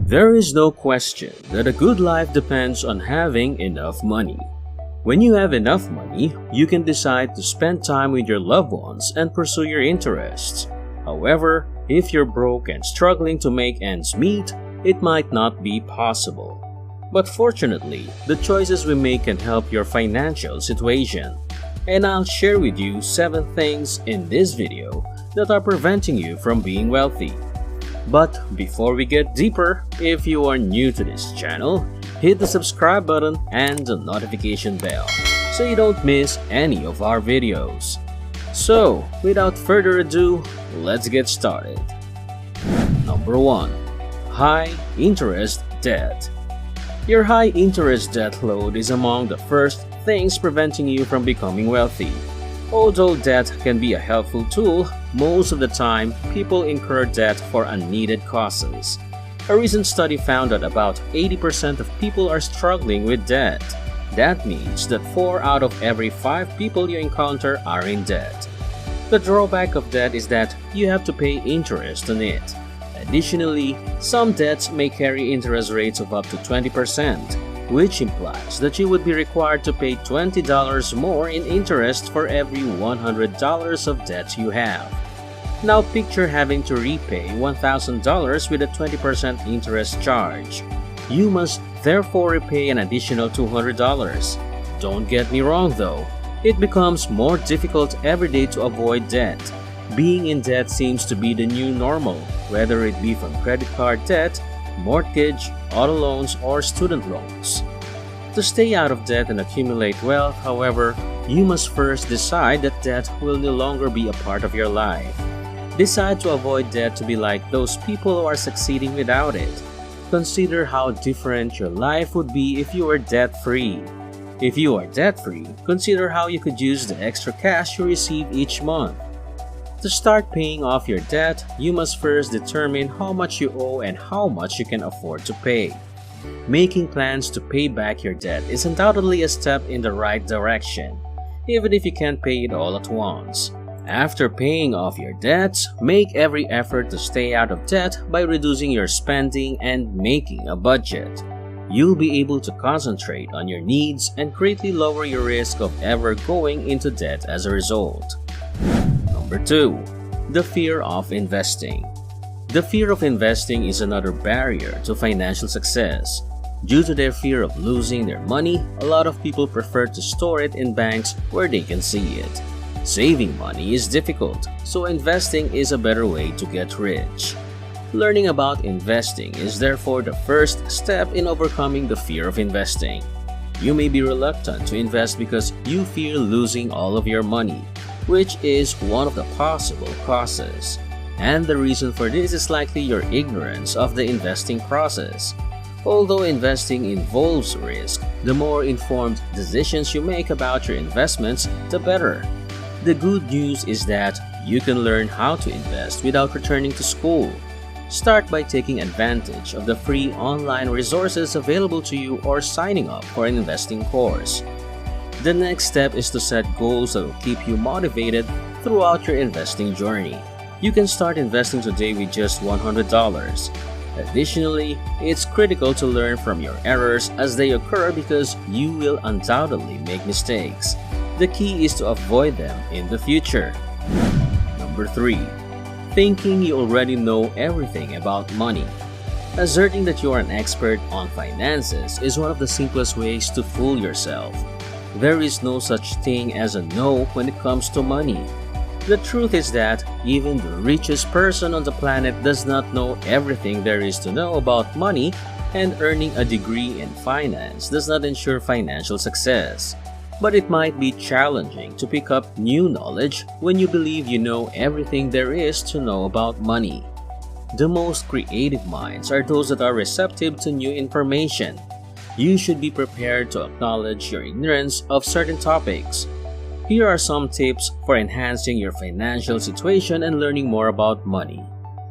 There is no question that a good life depends on having enough money. When you have enough money, you can decide to spend time with your loved ones and pursue your interests. However, if you're broke and struggling to make ends meet, it might not be possible. But fortunately, the choices we make can help your financial situation. And I'll share with you 7 things in this video that are preventing you from being wealthy. But before we get deeper, if you are new to this channel, hit the subscribe button and the notification bell so you don't miss any of our videos. So, without further ado, let's get started. Number 1. High interest debt. Your high interest debt load is among the first things preventing you from becoming wealthy. Although debt can be a helpful tool, most of the time people incur debt for unneeded causes. A recent study found that about 80% of people are struggling with debt. That means that 4 out of every 5 people you encounter are in debt. The drawback of debt is that you have to pay interest on it. Additionally, some debts may carry interest rates of up to 20%. Which implies that you would be required to pay $20 more in interest for every $100 of debt you have. Now picture having to repay $1,000 with a 20% interest charge. You must therefore repay an additional $200. Don't get me wrong though, it becomes more difficult every day to avoid debt. Being in debt seems to be the new normal, whether it be from credit card debt, mortgage, auto loans, or student loans. To stay out of debt and accumulate wealth, however, you must first decide that debt will no longer be a part of your life. Decide to avoid debt to be like those people who are succeeding without it. Consider how different your life would be if you were debt-free. If you are debt-free, consider how you could use the extra cash you receive each month. To start paying off your debt, you must first determine how much you owe and how much you can afford to pay. Making plans to pay back your debt is undoubtedly a step in the right direction, even if you can't pay it all at once. After paying off your debts, make every effort to stay out of debt by reducing your spending and making a budget. You'll be able to concentrate on your needs and greatly lower your risk of ever going into debt as a result. Number 2. The fear of investing. The fear of investing is another barrier to financial success. Due to their fear of losing their money, a lot of people prefer to store it in banks where they can see it. Saving money is difficult, so investing is a better way to get rich. Learning about investing is therefore the first step in overcoming the fear of investing. You may be reluctant to invest because you fear losing all of your money, which is one of the possible causes. And the reason for this is likely your ignorance of the investing process. Although investing involves risk, the more informed decisions you make about your investments, the better. The good news is that you can learn how to invest without returning to school. Start by taking advantage of the free online resources available to you or signing up for an investing course. The next step is to set goals that will keep you motivated throughout your investing journey. You can start investing today with just $100. Additionally, it's critical to learn from your errors as they occur because you will undoubtedly make mistakes. The key is to avoid them in the future. Number 3. Thinking you already know everything about money. Asserting that you are an expert on finances is one of the simplest ways to fool yourself. There is no such thing as a no when it comes to money. The truth is that even the richest person on the planet does not know everything there is to know about money, and earning a degree in finance does not ensure financial success. But it might be challenging to pick up new knowledge when you believe you know everything there is to know about money. The most creative minds are those that are receptive to new information. You should be prepared to acknowledge your ignorance of certain topics. Here are some tips for enhancing your financial situation and learning more about money.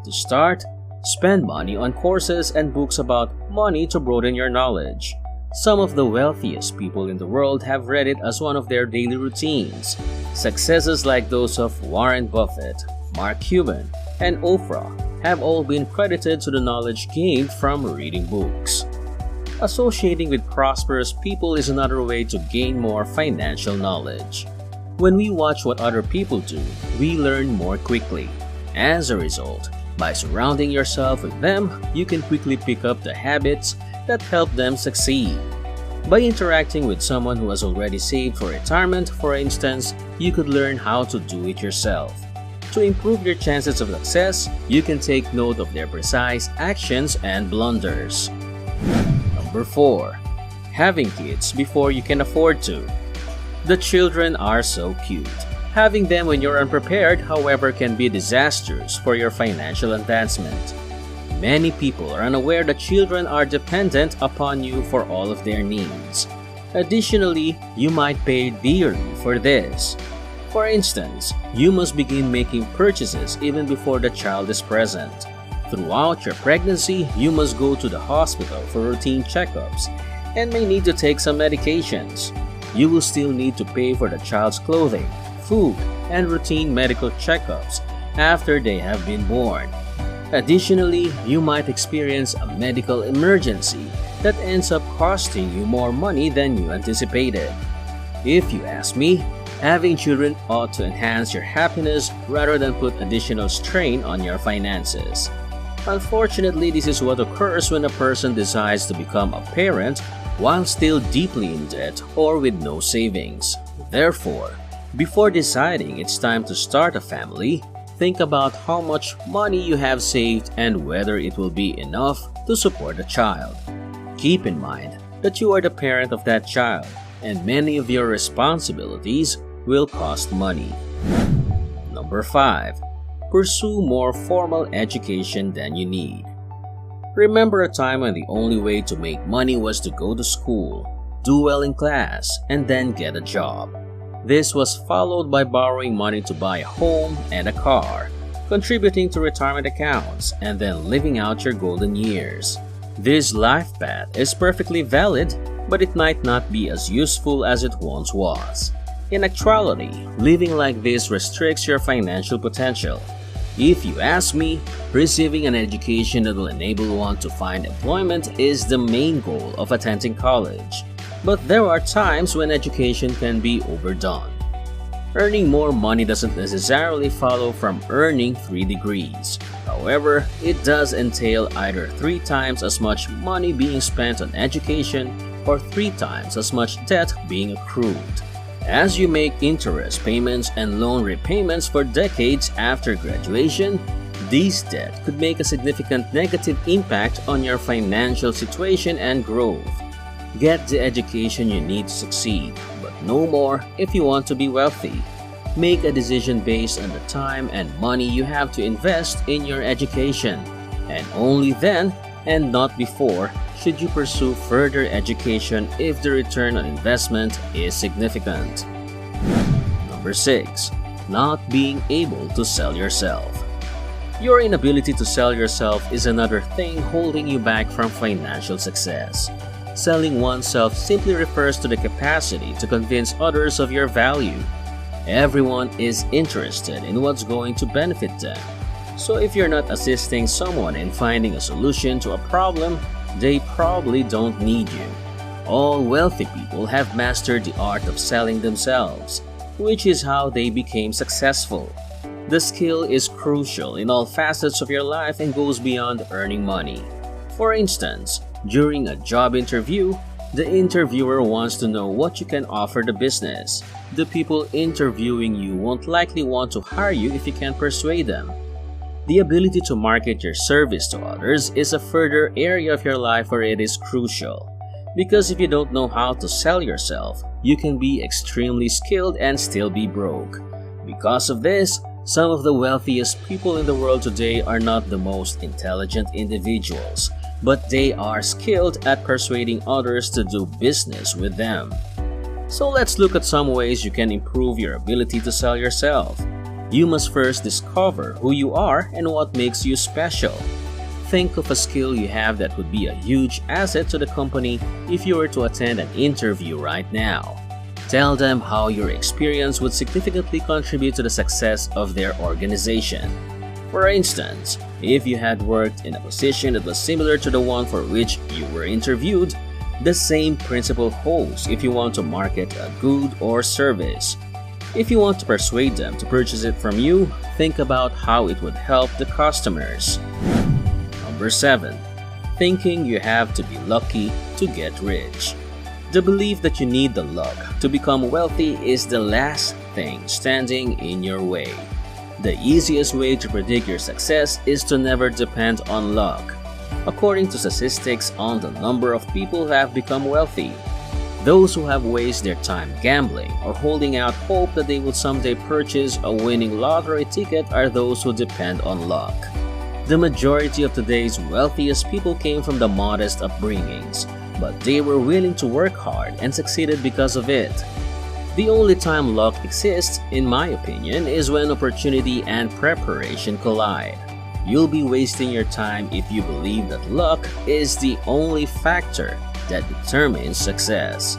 To start, spend money on courses and books about money to broaden your knowledge. Some of the wealthiest people in the world have read it as one of their daily routines. Successes like those of Warren Buffett, Mark Cuban, and Oprah have all been credited to the knowledge gained from reading books. Associating with prosperous people is another way to gain more financial knowledge. When we watch what other people do, we learn more quickly. As a result, by surrounding yourself with them, you can quickly pick up the habits that help them succeed. By interacting with someone who has already saved for retirement, for instance, you could learn how to do it yourself. To improve your chances of success, you can take note of their precise actions and blunders. Number 4. Having kids before you can afford to. The children are so cute. Having them when you're unprepared, however, can be disastrous for your financial advancement. Many people are unaware that children are dependent upon you for all of their needs. Additionally, you might pay dearly for this. For instance, you must begin making purchases even before the child is present. Throughout your pregnancy, you must go to the hospital for routine checkups and may need to take some medications. You will still need to pay for the child's clothing, food, and routine medical checkups after they have been born. Additionally, you might experience a medical emergency that ends up costing you more money than you anticipated. If you ask me, having children ought to enhance your happiness rather than put additional strain on your finances. Unfortunately, this is what occurs when a person decides to become a parent while still deeply in debt or with no savings. Therefore, before deciding it's time to start a family, think about how much money you have saved and whether it will be enough to support a child. Keep in mind that you are the parent of that child, and many of your responsibilities will cost money. Number 5. Pursue more formal education than you need. Remember a time when the only way to make money was to go to school, do well in class, and then get a job. This was followed by borrowing money to buy a home and a car, contributing to retirement accounts, and then living out your golden years. This life path is perfectly valid, but it might not be as useful as it once was. In actuality, living like this restricts your financial potential. If you ask me, receiving an education that will enable one to find employment is the main goal of attending college. But there are times when education can be overdone. Earning more money doesn't necessarily follow from earning 3 degrees. However, it does entail either 3 times as much money being spent on education or 3 times as much debt being accrued. As you make interest payments and loan repayments for decades after graduation, these debt could make a significant negative impact on your financial situation and growth. Get the education you need to succeed, but no more if you want to be wealthy. Make a decision based on the time and money you have to invest in your education, and only then and not before should you pursue further education if the return on investment is significant. Number 6. Not being able to sell yourself. Your inability to sell yourself is another thing holding you back from financial success. Selling oneself simply refers to the capacity to convince others of your value. Everyone is interested in what's going to benefit them. So if you're not assisting someone in finding a solution to a problem, they probably don't need you. All wealthy people have mastered the art of selling themselves, which is how they became successful. The skill is crucial in all facets of your life and goes beyond earning money. For instance, during a job interview, the interviewer wants to know what you can offer the business. The people interviewing you won't likely want to hire you if you can't persuade them. The ability to market your service to others is a further area of your life where it is crucial. Because if you don't know how to sell yourself, you can be extremely skilled and still be broke. Because of this, some of the wealthiest people in the world today are not the most intelligent individuals, but they are skilled at persuading others to do business with them. So let's look at some ways you can improve your ability to sell yourself. You must first discover who you are and what makes you special. Think of a skill you have that would be a huge asset to the company if you were to attend an interview right now. Tell them how your experience would significantly contribute to the success of their organization. For instance, if you had worked in a position that was similar to the one for which you were interviewed, the same principle holds if you want to market a good or service. If you want to persuade them to purchase it from you, think about how it would help the customers. Number 7. Thinking you have to be lucky to get rich. The belief that you need the luck to become wealthy is the last thing standing in your way. The easiest way to predict your success is to never depend on luck. According to statistics on the number of people who have become wealthy, those who have wasted their time gambling or holding out hope that they will someday purchase a winning lottery ticket are those who depend on luck. The majority of today's wealthiest people came from the modest upbringings, but they were willing to work hard and succeeded because of it. The only time luck exists, in my opinion, is when opportunity and preparation collide. You'll be wasting your time if you believe that luck is the only factor that determines success.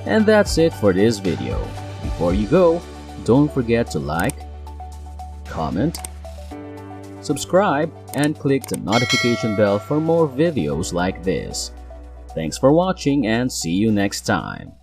And that's it for this video. Before you go, don't forget to like, comment, subscribe, and click the notification bell for more videos like this. Thanks for watching and see you next time.